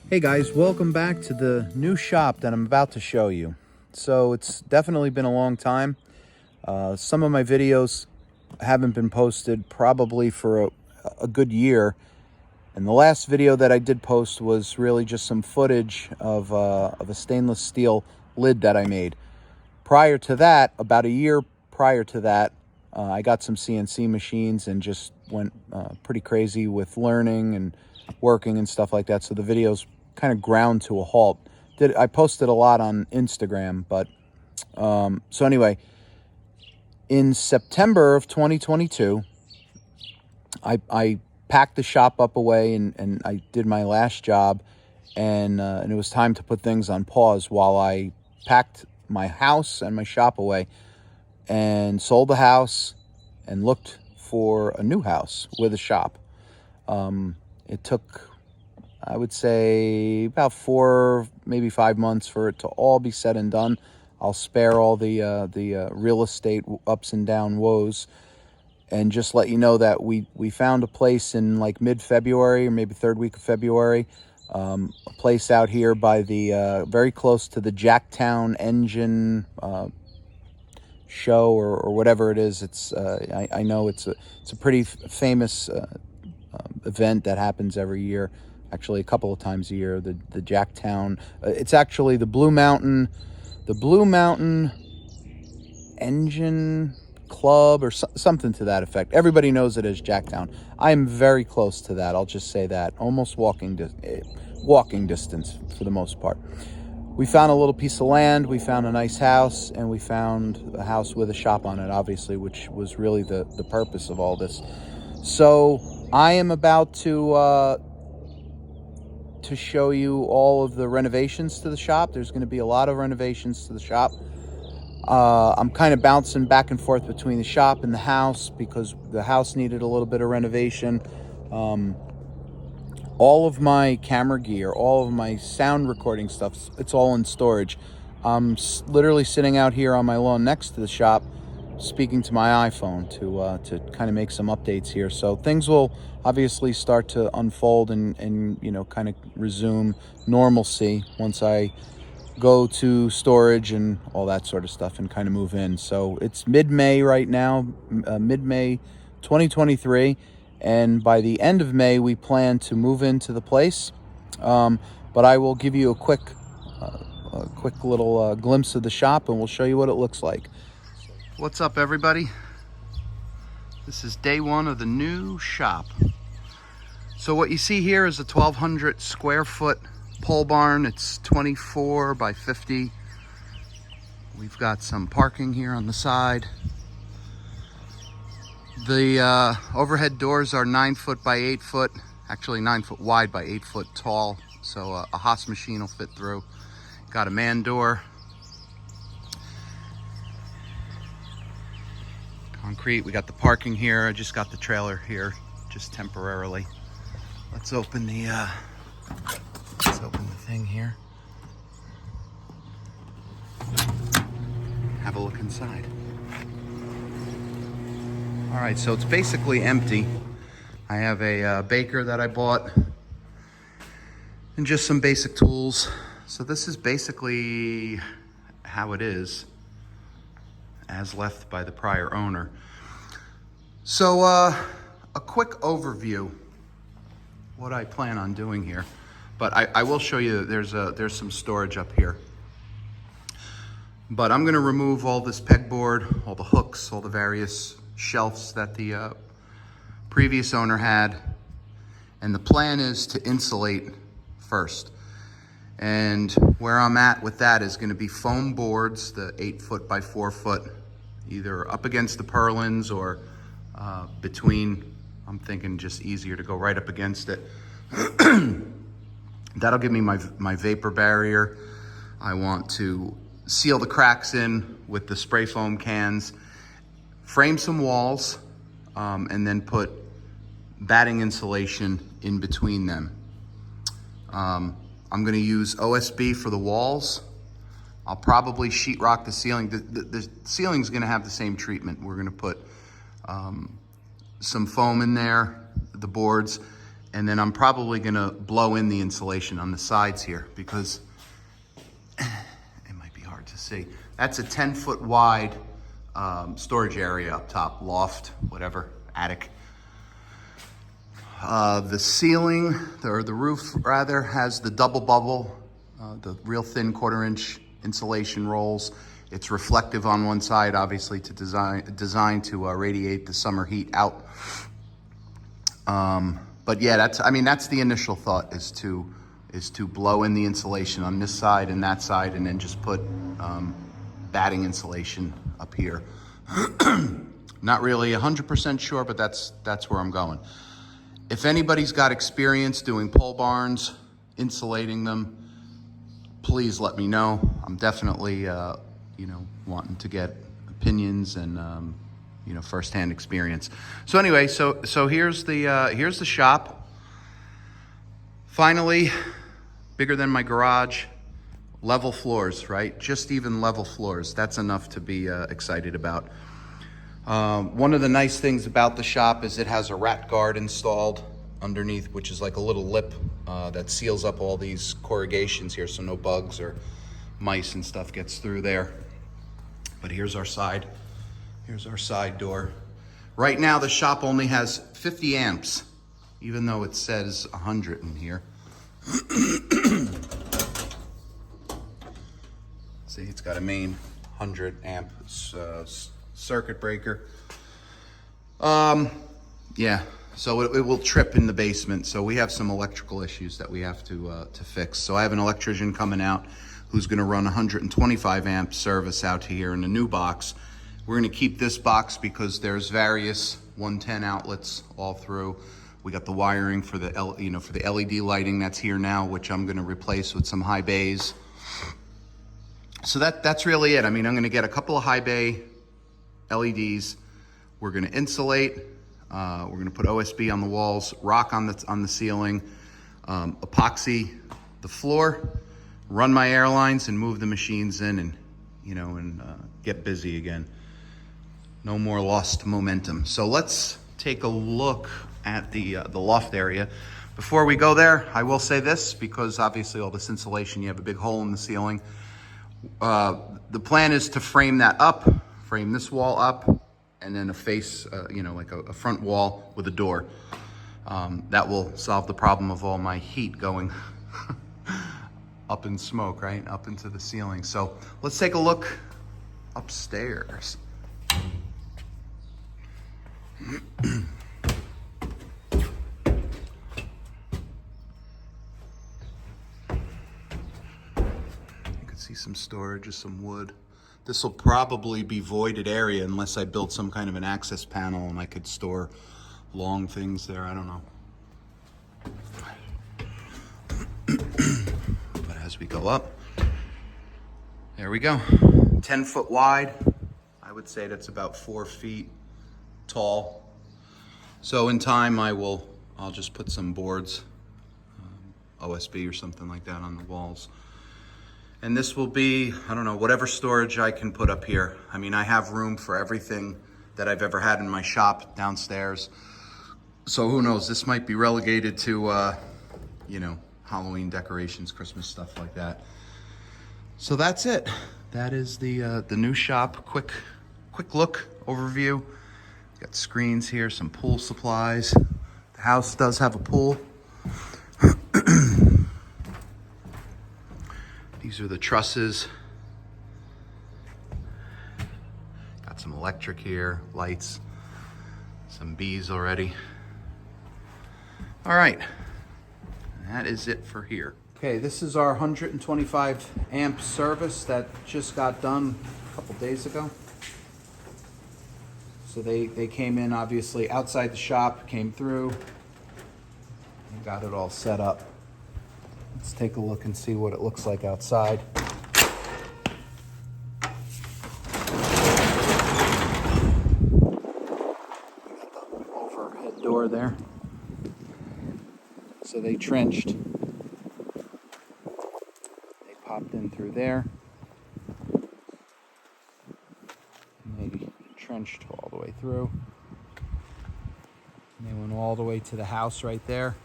Hey guys, welcome back to the new shop that I'm about to show you. So it's definitely been a long time. Some of my videos haven't been posted probably for a good year. And the last video that I did post was really just some footage of a stainless steel lid that I made. Prior to that, about a year prior to that, I got some CNC machines and just went pretty crazy with learning and working and stuff like that. So the videos kind of ground to a halt. I posted a lot on Instagram, but so anyway, in September of 2022, I packed the shop up away and I did my last job, and it was time to put things on pause while I packed my house and my shop away and sold the house and looked for a new house with a shop. It took, I would say, about 4, maybe 5 months for it to all be said and done. I'll spare all the real estate ups and down woes, and just let you know that we found a place in like mid-February or maybe third week of February. A place out here by the very close to the Jacktown Engine show or whatever it is. It's I know it's a pretty famous event that happens every year, actually a couple of times a year. The Jacktown, it's actually the Blue Mountain Engine Club or something to that effect. Everybody knows it as Jacktown. I'm very close to that. I'll just say that, almost walking distance for the most part. We found a little piece of land, we found a nice house, and we found a house with a shop on it, obviously, which was really the purpose of all this. So I am about to show you all of the renovations to the shop. There's going to be a lot of renovations to the shop. I'm kind of bouncing back and forth between the shop and the house because the house needed a little bit of renovation. All of my camera gear, all of my sound recording stuff, it's all in storage. I'm literally sitting out here on my lawn next to the shop, speaking to my iPhone to kind of make some updates here. So things will obviously start to unfold and you know, kind of resume normalcy once I go to storage and all that sort of stuff and kind of move in. So it's mid-May right now, mid-May 2023. And by the end of May, we plan to move into the place. But I will give you a quick little glimpse of the shop, and we'll show you what it looks like. What's up, everybody? This is day one of the new shop. So what you see here is a 1,200 square foot pole barn. It's 24 by 50. We've got some parking here on the side. The overhead doors are 9 foot by 8 foot, actually 9 foot wide by 8 foot tall. So a Haas machine will fit through. Got a man door. Concrete. We got the parking here. I just got the trailer here just temporarily. Let's open the thing here. Have a look inside. All right, so it's basically empty. I have a baker that I bought and just some basic tools. So this is basically how it is as left by the prior owner. So a quick overview what I plan on doing here, but I will show you that there's some storage up here. But I'm gonna remove all this pegboard, all the hooks, all the various shelves that the previous owner had, and the plan is to insulate first. And where I'm at with that is going to be foam boards, the 8 foot by 4 foot, either up against the purlins or between. I'm thinking just easier to go right up against it. That'll give me my vapor barrier. I want to seal the cracks in with the spray foam cans, frame some walls, and then put batting insulation in between them. I'm gonna use OSB for the walls. I'll probably sheetrock the ceiling. The ceiling's gonna have the same treatment. We're gonna put some foam in there, the boards, And then I'm probably gonna blow in the insulation on the sides here because it might be hard to see. That's a 10-foot wide storage area up top, loft, whatever, attic. The ceiling, or the roof rather, has the double bubble, the real thin 1/4-inch insulation rolls. It's reflective on one side, obviously to designed to radiate the summer heat out. But yeah, that's the initial thought, is to blow in the insulation on this side and that side, and then just put batting insulation up here. Not really 100% sure, but that's where I'm going. If anybody's got experience doing pole barns, insulating them, please let me know. I'm definitely, wanting to get opinions and, firsthand experience. So anyway, so here's the shop. Finally, bigger than my garage, level floors, right? Just even level floors. That's enough to be excited about. One of the nice things about the shop is it has a rat guard installed underneath, which is like a little lip that seals up all these corrugations here so no bugs or mice and stuff gets through there. But here's our side door. Right now the shop only has 50 amps, even though it says 100 in here. See, it's got a main 100 amp circuit breaker. Yeah, so it will trip in the basement. So we have some electrical issues that we have to fix. So I have an electrician coming out who's gonna run 125 amp service out here in a new box. We're gonna keep this box because there's various 110 outlets all through. We got the wiring for the LED lighting that's here now, which I'm gonna replace with some high bays. So that's really it. I mean, I'm gonna get a couple of high bay LEDs. We're gonna insulate. We're gonna put OSB on the walls, rock on the ceiling, epoxy the floor, run my air lines, and move the machines in, and get busy again. No more lost momentum. So let's take a look at the loft area. Before we go there, I will say this, because obviously all this insulation, you have a big hole in the ceiling. The plan is to frame that up, frame this wall up, and then a face, like a front wall with a door. That will solve the problem of all my heat going up in smoke, right? Up into the ceiling. So let's take a look upstairs. You can see some storage of some wood. This will probably be voided area unless I build some kind of an access panel and I could store long things there. I don't know. But as we go up, there we go. 10 foot wide. I would say that's about 4 feet tall. So in time I'll just put some boards, OSB or something like that on the walls. And this will be, I don't know, whatever storage I can put up here. I mean, I have room for everything that I've ever had in my shop downstairs. So who knows, this might be relegated to, Halloween decorations, Christmas stuff like that. So that's it. That is the new shop. Quick look overview. Got screens here, some pool supplies. The house does have a pool. These are the trusses. Got some electric here, lights, some bees already. All right, that is it for here. Okay, this is our 125 amp service that just got done a couple days ago. So they came in, obviously, outside the shop, came through, and got it all set up. Let's take a look and see what it looks like outside. Overhead door there. So they trenched. They popped in through there. And they trenched all the way through. And they went all the way to the house right there.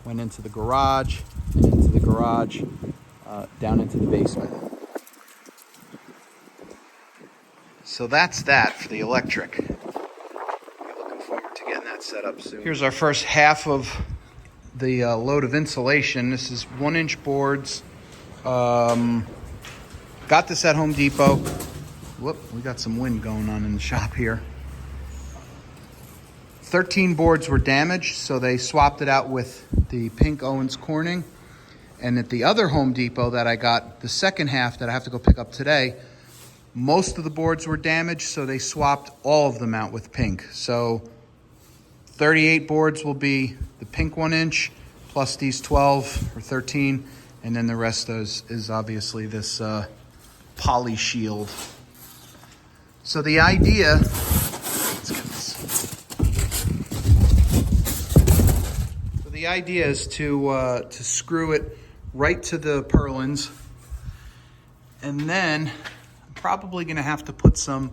went into the garage, and into the garage, down into the basement. So that's that for the electric. Looking forward to getting that set up soon. Here's our first half of the load of insulation. This is 1-inch boards. Got this at Home Depot. Whoop, we got some wind going on in the shop here. 13 boards were damaged, so they swapped it out with the pink Owens Corning. And at the other Home Depot that I got, the second half that I have to go pick up today, most of the boards were damaged, so they swapped all of them out with pink. So 38 boards will be the pink 1-inch, plus these 12 or 13, and then the rest is obviously this poly shield. So the idea, let's get this. So the idea is to screw it right to the purlins, and then I'm probably going to have to put some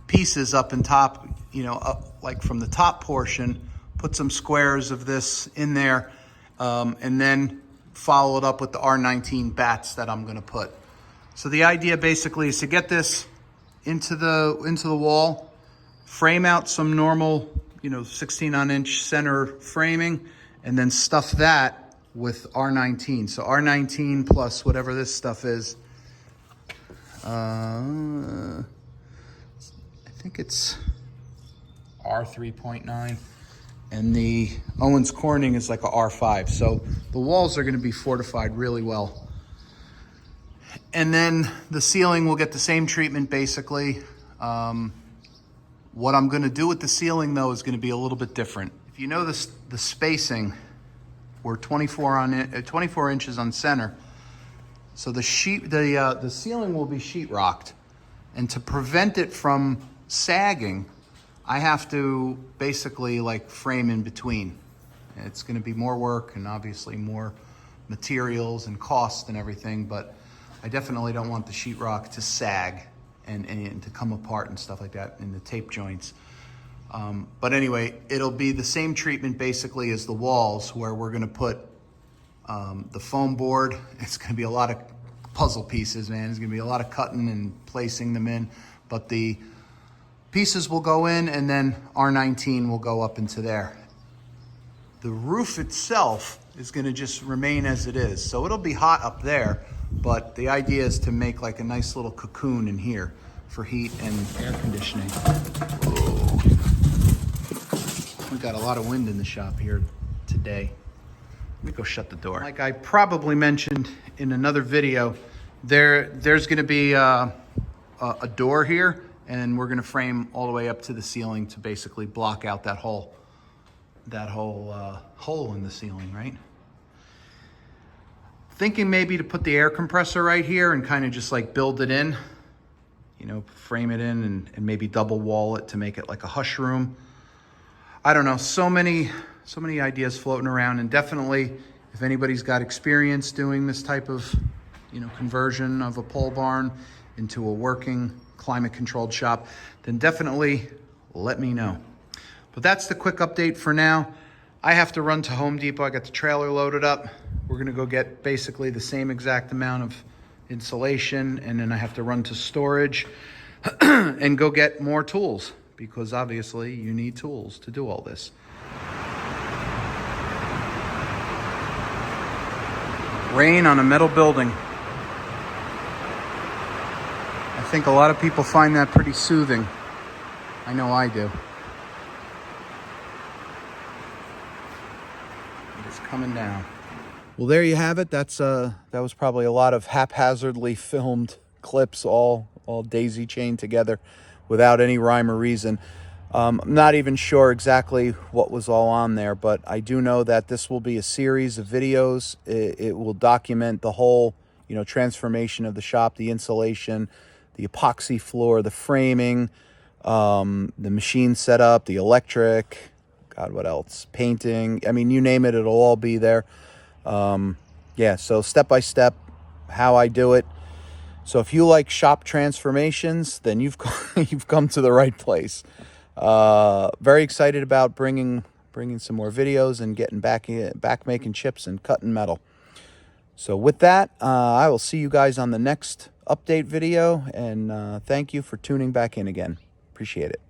pieces up in top, you know, up like from the top portion, put some squares of this in there, and then follow it up with the R19 bats that I'm going to put. So the idea basically is to get this into the wall, frame out some normal, you know, 16-inch center framing, and then stuff that with R19. So R19 plus whatever this stuff is. I think it's R3.9, and the Owens Corning is like a R5. So the walls are going to be fortified really well. And then the ceiling will get the same treatment basically. What I'm going to do with the ceiling though is going to be a little bit different. If you know this, the spacing, we're 24 inches on center. So the ceiling will be sheetrocked, and to prevent it from sagging, I have to basically like frame in between. It's going to be more work and obviously more materials and cost and everything, but I definitely don't want the sheetrock to sag and to come apart and stuff like that in the tape joints. But anyway, it'll be the same treatment basically as the walls, where we're going to put the foam board. It's going to be a lot of puzzle pieces, man. There's going to be a lot of cutting and placing them in, but the pieces will go in, and then R19 will go up into there. The roof itself is going to just remain as it is. So it'll be hot up there, but the idea is to make like a nice little cocoon in here for heat and air conditioning. Whoa. We got a lot of wind in the shop here today. Let me go shut the door. Like I probably mentioned in another video, there's going to be a door here, and we're going to frame all the way up to the ceiling to basically block out that whole hole in the ceiling, right? Thinking maybe to put the air compressor right here and kind of just like build it in, you know, frame it in and maybe double wall it to make it like a hush room. I don't know, so many ideas floating around, and definitely if anybody's got experience doing this type of, you know, conversion of a pole barn into a working climate controlled shop, then definitely let me know. But that's the quick update for now. I have to run to Home Depot. I got the trailer loaded up. We're gonna go get basically the same exact amount of insulation, and then I have to run to storage and go get more tools, because obviously you need tools to do all this. Rain on a metal building. I think a lot of people find that pretty soothing. I know I do. It's coming down. Well, there you have it. That was probably a lot of haphazardly filmed clips, all daisy chained together without any rhyme or reason. I'm not even sure exactly what was all on there, but I do know that this will be a series of videos. It will document the whole, you know, transformation of the shop, the insulation, the epoxy floor, the framing, the machine setup, the electric, God, what else? Painting. I mean, you name it, it'll all be there. Yeah, so step by step, how I do it. So if you like shop transformations, then you've come to the right place. Very excited about bringing bringing some more videos and getting back making chips and cutting metal. So with that, I will see you guys on the next update video, and thank you for tuning back in again. Appreciate it.